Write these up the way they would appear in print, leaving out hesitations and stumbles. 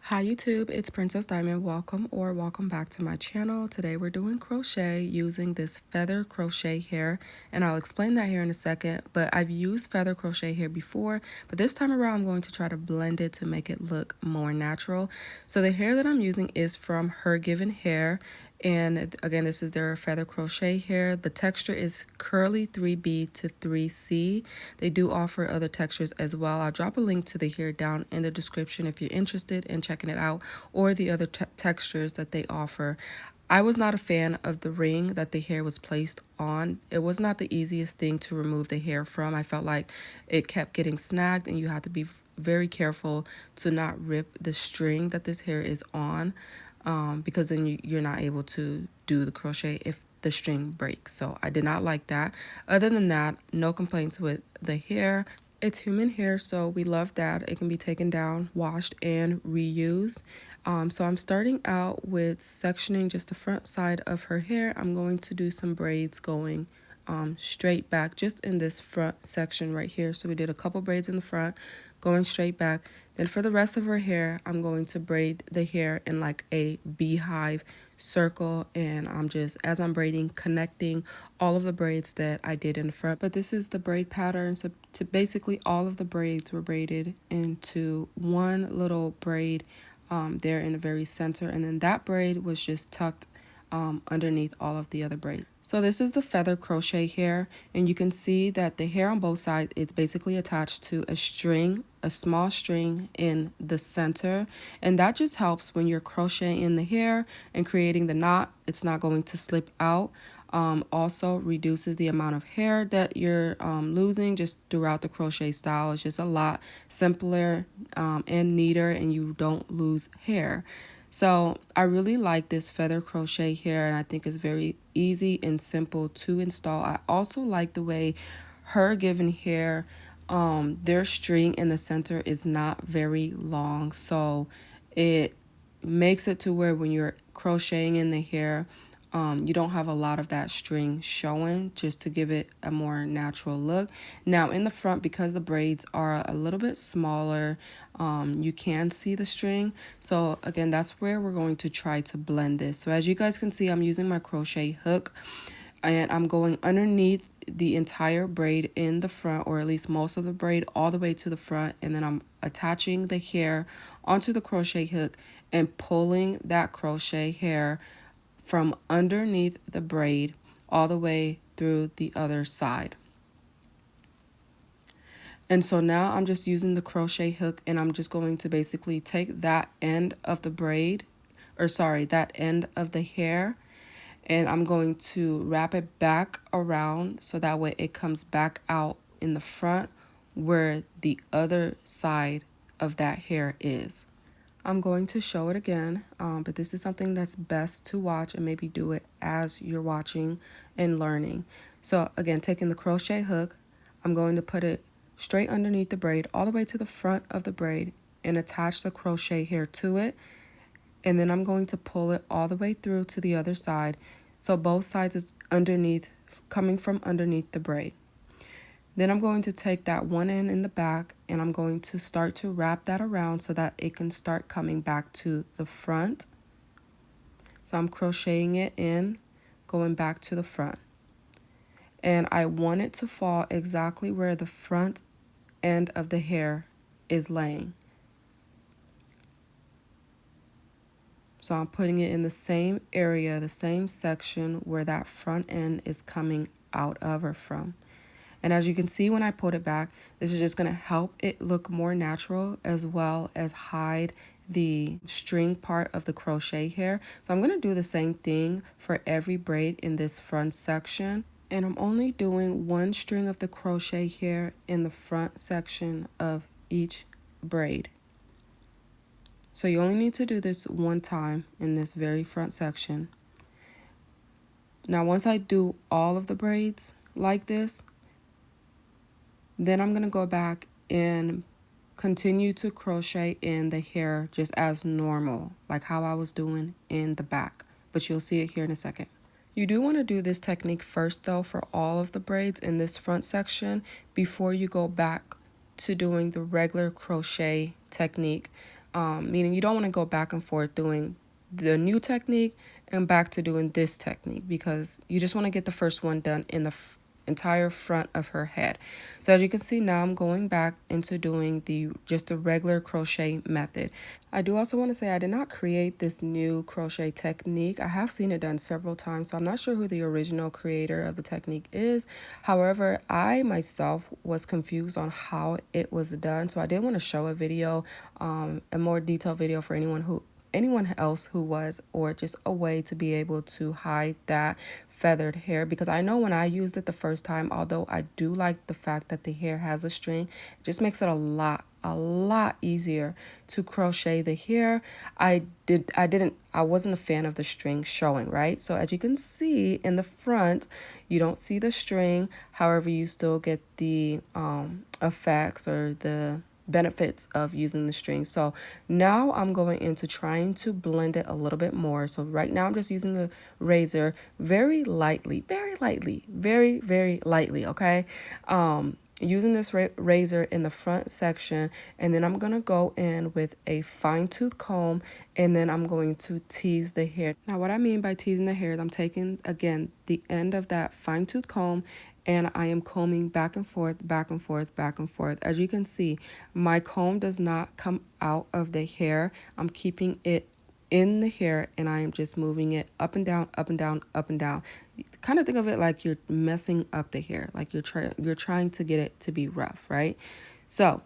Hi YouTube, it's Princess Diamond. Welcome back to my channel. Today we're doing crochet using this feather crochet hair, and I'll explain that here in a second. But I've used feather crochet hair before, but this time around I'm going to try to blend it to make it look more natural. So the hair that I'm using is from HerGivenHair, and again, this is their feather crochet hair. The texture is curly 3B to 3C. They do offer other textures as well. I'll drop a link to the hair down in the description if you're interested in checking it out, or the other textures that they offer. I was not a fan of the ring that the hair was placed on. It was not the easiest thing to remove the hair from. I felt like it kept getting snagged, and you have to be very careful to not rip the string that this hair is on. Because then you're not able to do the crochet if the string breaks. So I did not like that. Other than that, no complaints with the hair. It's human hair, so we love that. It can be taken down, washed, and reused. So I'm starting out with sectioning just the front side of her hair. I'm going to do some braids going straight back just in this front section right here. So we did a couple braids in the front, going straight back. Then for the rest of her hair, I'm going to braid the hair in like a beehive circle, and I'm just, as I'm braiding, connecting all of the braids that I did in the front. But this is the braid pattern. So basically all of the braids were braided into one little braid there in the very center, and then that braid was just tucked underneath all of the other braids. So this is the feather crochet hair, and you can see that the hair on both sides, it's basically attached to a string, a small string in the center, and that just helps when you're crocheting the hair and creating the knot. It's not going to slip out. Also reduces the amount of hair that you're losing just throughout the crochet style. It's just a lot simpler and neater, and you don't lose hair. So I really like this feather crochet hair, and I think it's very easy and simple to install. I also like the way HerGivenHair, their string in the center is not very long, so it makes it to where when you're crocheting in the hair, you don't have a lot of that string showing, just to give it a more natural look. Now in the front, because the braids are a little bit smaller, you can see the string. So again, that's where we're going to try to blend this. So as you guys can see, I'm using my crochet hook, and I'm going underneath the entire braid in the front, or at least most of the braid, all the way to the front, and then I'm attaching the hair onto the crochet hook and pulling that crochet hair from underneath the braid all the way through the other side. And so now I'm just using the crochet hook, and I'm just going to basically take that end of the braid, or sorry, that end of the hair, and I'm going to wrap it back around so that way it comes back out in the front where the other side of that hair is. I'm going to show it again, but this is something that's best to watch and maybe do it as you're watching and learning. So again, taking the crochet hook, I'm going to put it straight underneath the braid all the way to the front of the braid and attach the crochet hair to it. And then I'm going to pull it all the way through to the other side. So both sides is underneath, coming from underneath the braid. Then I'm going to take that one end in the back, and I'm going to start to wrap that around so that it can start coming back to the front. So I'm crocheting it in, going back to the front. And I want it to fall exactly where the front end of the hair is laying. So I'm putting it in the same area, the same section where that front end is coming out of or from. And as you can see, when I put it back, this is just going to help it look more natural, as well as hide the string part of the crochet hair. So I'm going to do the same thing for every braid in this front section. And I'm only doing one string of the crochet hair in the front section of each braid. So you only need to do this one time in this very front section. Now once I do all of the braids like this, then I'm going to go back and continue to crochet in the hair just as normal, like how I was doing in the back. But you'll see it here in a second. You do want to do this technique first though for all of the braids in this front section before you go back to doing the regular crochet technique. meaning you don't want to go back and forth doing the new technique and back to doing this technique, because you just want to get the first one done in the entire front of her head. So as you can see, now I'm going back into doing just the regular crochet method. I do also want to say I did not create this new crochet technique. I have seen it done several times, so I'm not sure who the original creator of the technique is. However, I myself was confused on how it was done, so I did want to show a video, a more detailed video for anyone else who was, or just a way to be able to hide that feathered hair, because I know when I used it the first time, although I do like the fact that the hair has a string, it just makes it a lot easier to crochet the hair. I wasn't a fan of the string showing, right? So as you can see in the front, you don't see the string. However, you still get the effects or the benefits of using the string. So now I'm going into trying to blend it a little bit more. So right now I'm just using a razor very lightly, very lightly, okay? Using this razor in the front section, and then I'm gonna go in with a fine-tooth comb, and then I'm going to tease the hair. Now what I mean by teasing the hair is I'm taking, again, the end of that fine-tooth comb, and I am combing back and forth, back and forth, back and forth. As you can see, my comb does not come out of the hair. I'm keeping it in the hair, and I am just moving it up and down, up and down, up and down. Kind of think of it like you're messing up the hair, like you're trying to get it to be rough, right? So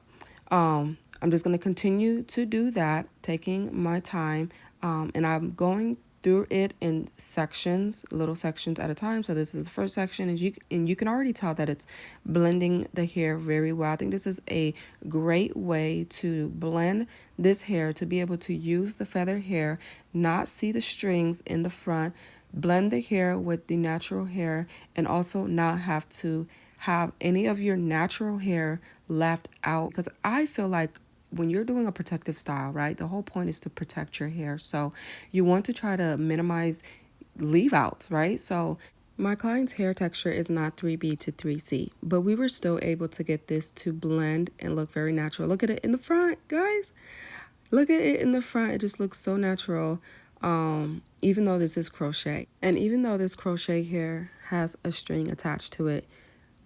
I'm just going to continue to do that, taking my time, and I'm going through it in sections, little sections at a time. So this is the first section, and you can already tell that it's blending the hair very well. I think this is a great way to blend this hair, to be able to use the feather hair, not see the strings in the front, blend the hair with the natural hair, and also not have to have any of your natural hair left out, because I feel like when you're doing a protective style, right, the whole point is to protect your hair. So you want to try to minimize leave outs, right? So my client's hair texture is not 3B to 3C, but we were still able to get this to blend and look very natural. Look at it in the front, guys. Look at it in the front. It just looks so natural, even though this is crochet. And even though this crochet hair has a string attached to it,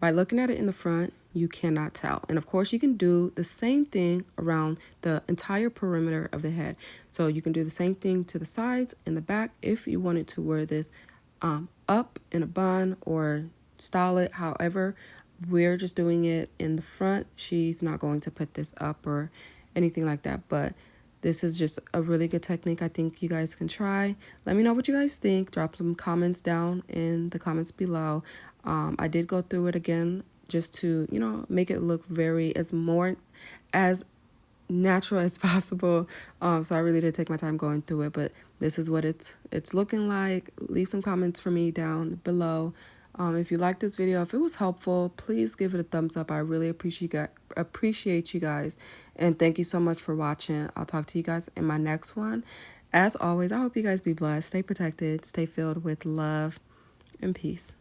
by looking at it in the front, you cannot tell. And of course, you can do the same thing around the entire perimeter of the head. So you can do the same thing to the sides and the back if you wanted to wear this up in a bun or style it. However, we're just doing it in the front. She's not going to put this up or anything like that, but this is just a really good technique I think you guys can try. Let me know what you guys think. Drop some comments down in the comments below. I did go through it again just to, make it look as natural as possible. So I really did take my time going through it, but this is what it's looking like. Leave some comments for me down below. If you liked this video, if it was helpful, please give it a thumbs up. I really appreciate you guys, and thank you so much for watching. I'll talk to you guys in my next one. As always, I hope you guys be blessed, stay protected, stay filled with love and peace.